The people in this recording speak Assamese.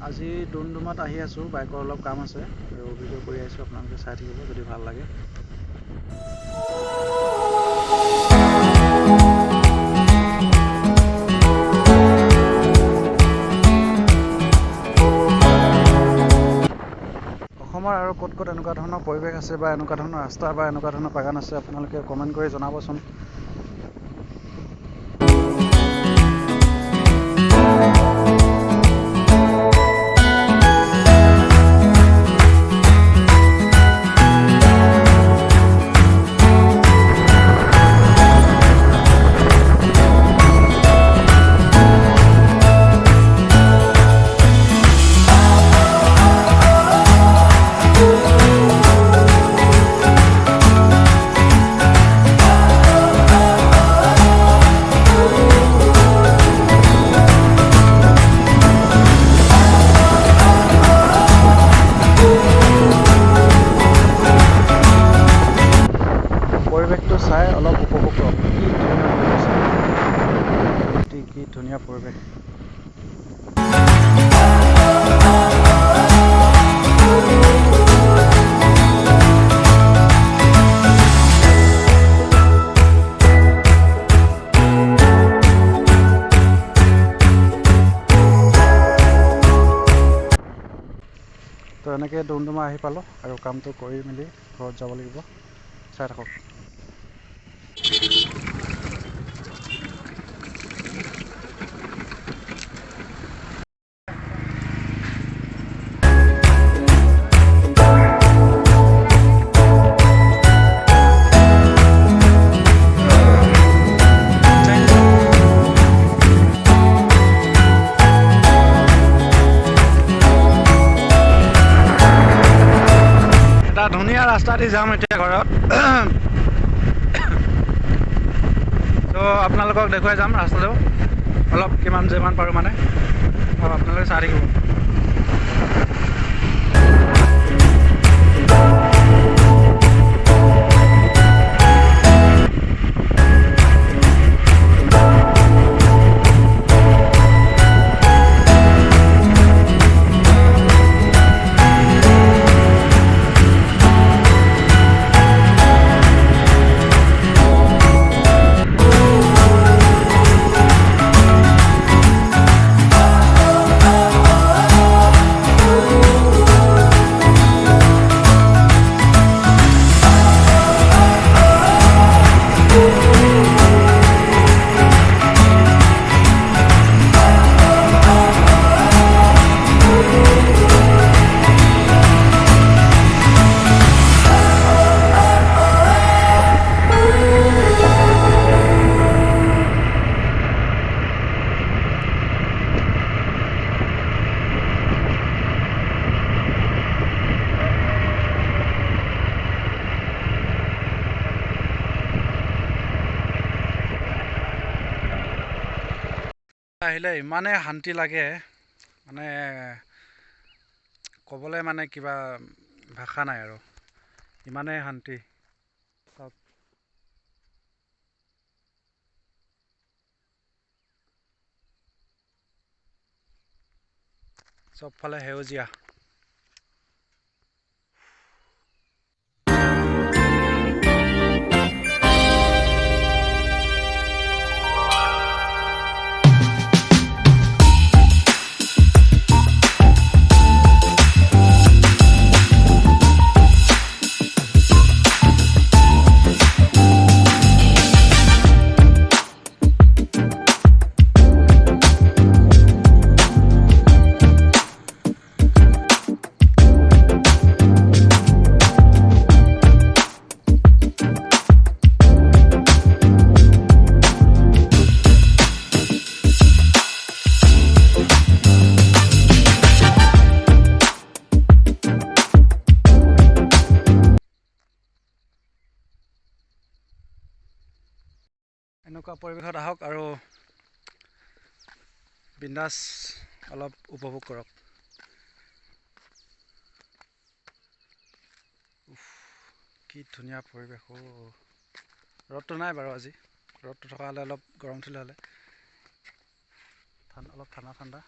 আজি ডুমডুমাত আহি আছোঁ, বাইকৰ অলপ কাম আছে আৰু ভিডিঅ' কৰি আছোঁ, আপোনালোকে চাই থাকিব যদি ভাল লাগে। অসমৰ আৰু ক'ত ক'ত এনেকুৱা ধৰণৰ পৰিৱেশ আছে বা এনেকুৱা ধৰণৰ ৰাস্তা বা এনেকুৱা ধৰণৰ বাগান আছে, আপোনালোকে কমেণ্ট কৰি জনাবচোন। পৰিৱেশটো চাই অলপ উপভোগ কৰক। কি ধুনীয়া পৰিৱেশ। তো এনেকৈ ডুমডুমা আহি পালোঁ আৰু কামটো কৰি মেলি ঘৰত যাব লাগিব। চাই থাকক। এটা ধুনীয়া ৰাস্তা দি যাম এতিয়া ঘৰত। তো আপোনালোকক দেখুৱাই যাম ৰাস্তাটো অলপ যিমান পাৰোঁ মানে, আপোনালোকে চাই থাকিব। আহিলে ইমানেই শান্তি লাগে, মানে ক'বলৈ মানে কিবা ভাষা নাই আৰু, ইমানেই শান্তি। চবফালে সেউজীয়া। এনেকুৱা পৰিৱেশত আহক আৰু বিন্দাছ অলপ উপভোগ কৰক। কি ধুনীয়া পৰিৱেশ। ৰ'দটো নাই বাৰু আজি, ৰ'দটো থকা হ'লে অলপ গৰম উঠিলে হ'লে, অলপ ঠাণ্ডা ঠাণ্ডা।